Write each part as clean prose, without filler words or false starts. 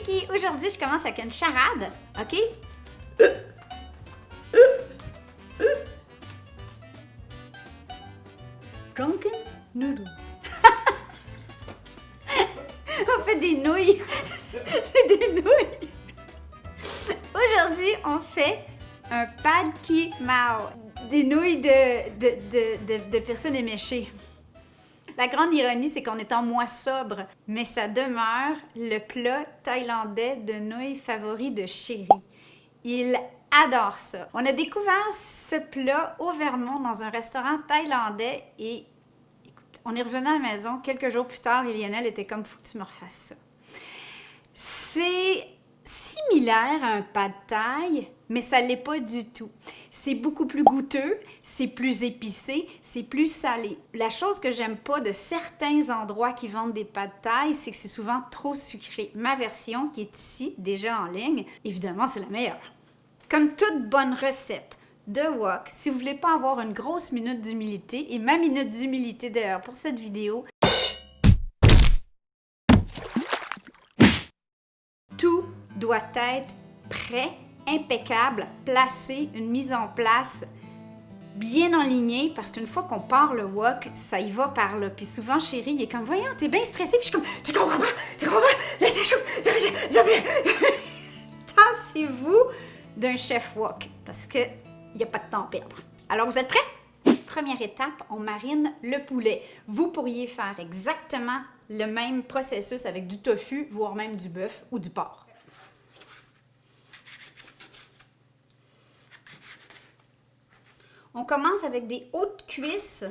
Kiki! Aujourd'hui, je commence avec une charade, OK? Drunken Noodles. On fait des nouilles. C'est des nouilles. Aujourd'hui, on fait un pad ki mao. Des nouilles de personnes éméchées. La grande ironie, c'est qu'on est en mois sobre, mais ça demeure le plat thaïlandais de nouilles favori de Chéri. Il adore ça. On a découvert ce plat au Vermont dans un restaurant thaïlandais et écoute, on est revenu à la maison quelques jours plus tard et Lionel était comme « faut que tu me refasses ça ». C'est similaire à un pad thaï, mais ça ne l'est pas du tout. C'est beaucoup plus goûteux, c'est plus épicé, c'est plus salé. La chose que j'aime pas de certains endroits qui vendent des pads thaï, c'est que c'est souvent trop sucré. Ma version, qui est ici, déjà en ligne, évidemment, c'est la meilleure. Comme toute bonne recette de wok, si vous voulez pas avoir une grosse minute d'humilité, et ma minute d'humilité d'ailleurs pour cette vidéo, tout doit être prêt, impeccable, placé, une mise en place bien enlignée, parce qu'une fois qu'on part le wok, ça y va par là. Puis souvent, Chéri, il est comme, voyons, t'es bien stressé, puis je suis comme, tu comprends pas, laisse ça chaud, tassez-vous d'un chef wok, parce que il n'y a pas de temps à perdre. Alors, vous êtes prêts? Première étape, on marine le poulet. Vous pourriez faire exactement le même processus avec du tofu, voire même du bœuf ou du porc. On commence avec des hautes cuisses.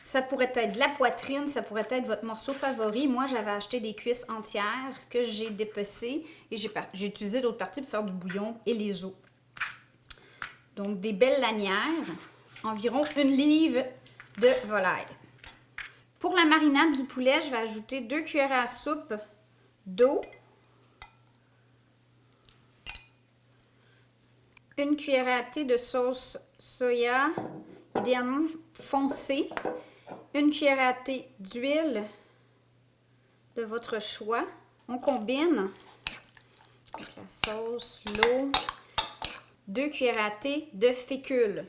Ça pourrait être de la poitrine, ça pourrait être votre morceau favori. Moi, j'avais acheté des cuisses entières que j'ai dépecées et j'ai utilisé d'autres parties pour faire du bouillon et les os. Donc, des belles lanières, environ 1 livre de volaille. Pour la marinade du poulet, je vais ajouter 2 cuillères à soupe d'eau, 1 cuillère à thé de sauce soya, idéalement foncée, 1 cuillère à thé d'huile de votre choix. On combine avec la sauce, l'eau, 2 cuillères à thé de fécule.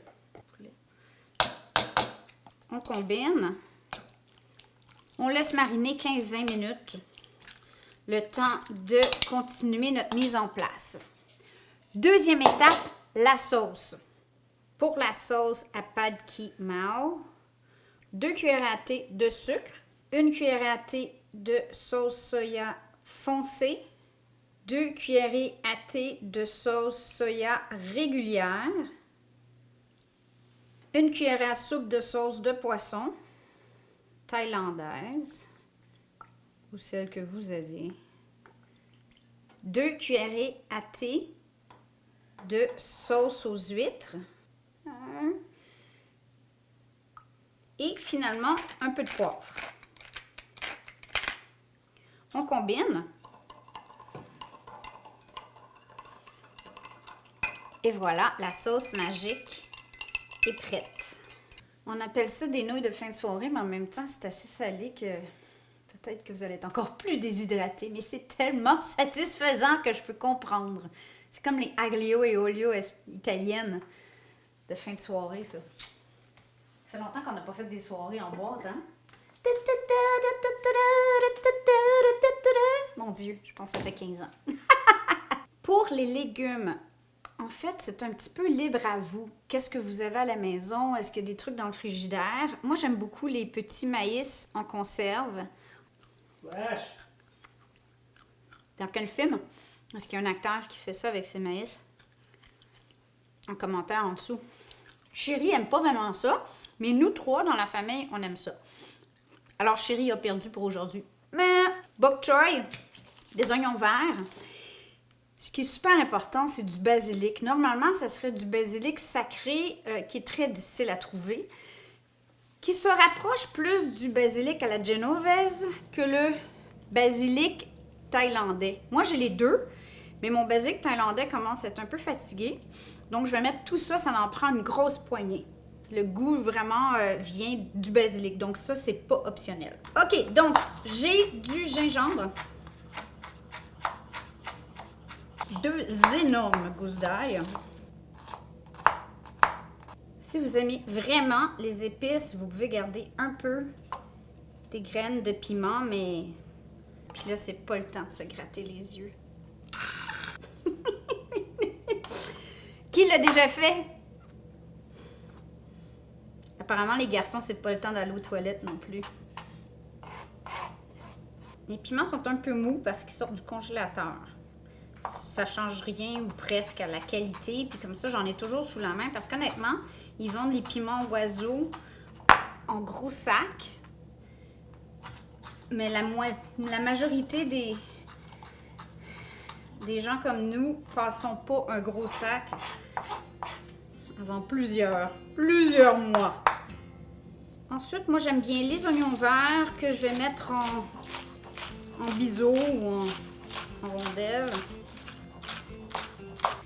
On combine. On laisse mariner 15-20 minutes, le temps de continuer notre mise en place. Deuxième étape, la sauce. Pour la sauce à pad ki mao, 2 cuillères à thé de sucre, 1 cuillère à thé de sauce soya foncée, 2 cuillerées à thé de sauce soya régulière, 1 cuillère à soupe de sauce de poisson thaïlandaise ou celle que vous avez, 2 cuillerées à thé de sauce aux huîtres et finalement un peu de poivre. On combine et voilà, la sauce magique est prête. On appelle ça des nouilles de fin de soirée, mais en même temps, c'est assez salé que peut-être que vous allez être encore plus déshydraté, mais c'est tellement satisfaisant que je peux comprendre. C'est comme les aglio et olio italiennes de fin de soirée, ça. Ça fait longtemps qu'on n'a pas fait des soirées en boîte, hein? Mon Dieu, je pense que ça fait 15 ans. Pour les légumes, en fait, c'est un petit peu libre à vous. Qu'est-ce que vous avez à la maison? Est-ce qu'il y a des trucs dans le frigidaire? Moi, j'aime beaucoup les petits maïs en conserve. Wesh! Dans quel film? Est-ce qu'il y a un acteur qui fait ça avec ses maïs? En commentaire en dessous. Chéri aime pas vraiment ça, mais nous trois dans la famille, on aime ça. Alors, Chéri a perdu pour aujourd'hui. Mais bok choy, des oignons verts. Ce qui est super important, c'est du basilic. Normalement, ça serait du basilic sacré qui est très difficile à trouver, qui se rapproche plus du basilic à la genovese que le basilic thaïlandais. Moi, j'ai les deux, mais mon basilic thaïlandais commence à être un peu fatigué. Donc, je vais mettre tout ça, ça en prend une grosse poignée. Le goût vraiment vient du basilic. Donc, ça, c'est pas optionnel. OK, donc, j'ai du gingembre. 2 énormes gousses d'ail. Si vous aimez vraiment les épices, vous pouvez garder un peu des graines de piment, mais... Puis là, c'est pas le temps de se gratter les yeux. Qui l'a déjà fait? Apparemment, les garçons, c'est pas le temps d'aller aux toilettes non plus. Les piments sont un peu mous parce qu'ils sortent du congélateur. Ça change rien ou presque à la qualité. Puis comme ça, j'en ai toujours sous la main parce qu'honnêtement, ils vendent les piments oiseaux en gros sacs. Mais la majorité des gens comme nous passons pas un gros sac avant plusieurs mois. Ensuite, moi, j'aime bien les oignons verts que je vais mettre en biseau ou en rondelles.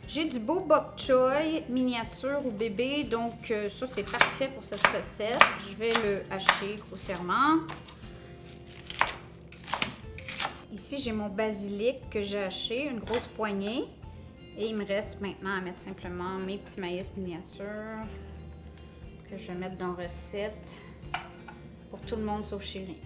J'ai du beau bok choy miniature ou bébé, donc ça, c'est parfait pour cette recette. Je vais le hacher grossièrement. Ici, j'ai mon basilic que j'ai haché, une grosse poignée. Et il me reste maintenant à mettre simplement mes petits maïs miniatures que je vais mettre dans la recette pour tout le monde sauf chérie.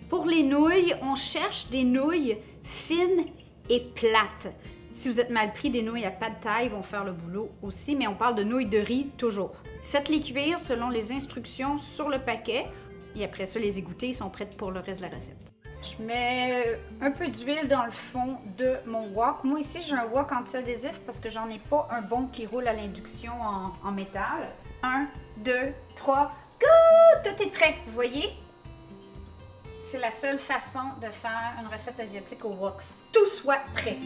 Pour les nouilles, on cherche des nouilles fines et plates. Si vous êtes mal pris, des nouilles à pas de taille vont faire le boulot aussi, mais on parle de nouilles de riz toujours. Faites-les cuire selon les instructions sur le paquet et après ça, les égoutter, ils sont prêts pour le reste de la recette. Je mets un peu d'huile dans le fond de mon wok. Moi ici, j'ai un wok anti-adhésif parce que j'en ai pas un bon qui roule à l'induction en métal. 1, 2, 3, go! Tout est prêt, vous voyez? C'est la seule façon de faire une recette asiatique au wok. Tout soit prêt.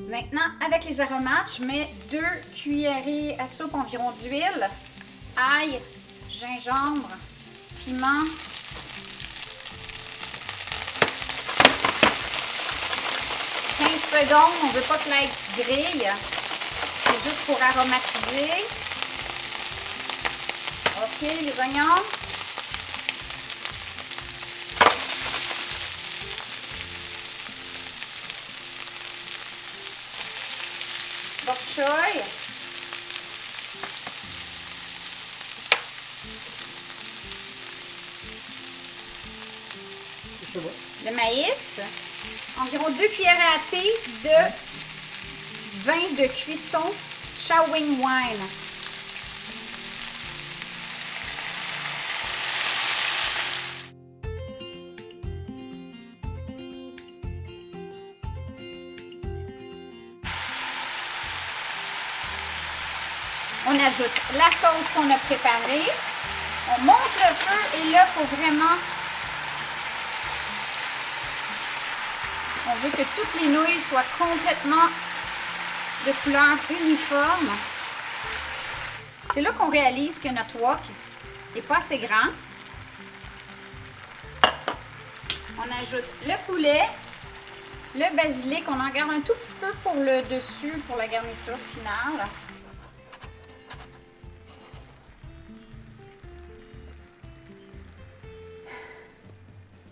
Maintenant, avec les aromates, je mets 2 cuillerées à soupe environ d'huile, ail, gingembre, piment, 15 secondes, on ne veut pas que l'ail grille, c'est juste pour aromatiser. Ok, les oignons. Bok choy. Le maïs. Environ 2 cuillères à thé de vin de cuisson Shaowing Wine. On ajoute la sauce qu'on a préparée. On monte le feu et là, il faut vraiment... On veut que toutes les nouilles soient complètement de couleur uniforme. C'est là qu'on réalise que notre wok n'est pas assez grand. On ajoute le poulet, le basilic. On en garde un tout petit peu pour le dessus, pour la garniture finale.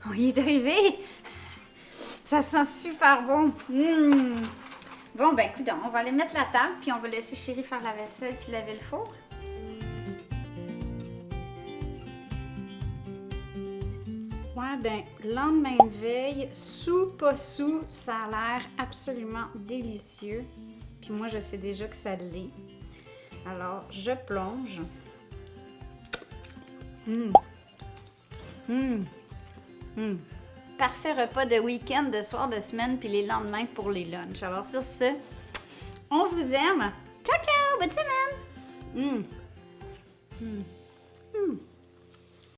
On y est arrivé! Ça sent super bon! Bon, ben écoute, on va aller mettre la table, puis on va laisser chérie faire la vaisselle puis laver le four. Ouais, ben, lendemain de veille, sous, pas sous, ça a l'air absolument délicieux. Puis moi, je sais déjà que ça l'est. Alors, je plonge. Parfait repas de week-end, de soir, de semaine, puis les lendemains pour les lunchs. Alors sur ce, on vous aime. Ciao, ciao! Bonne semaine!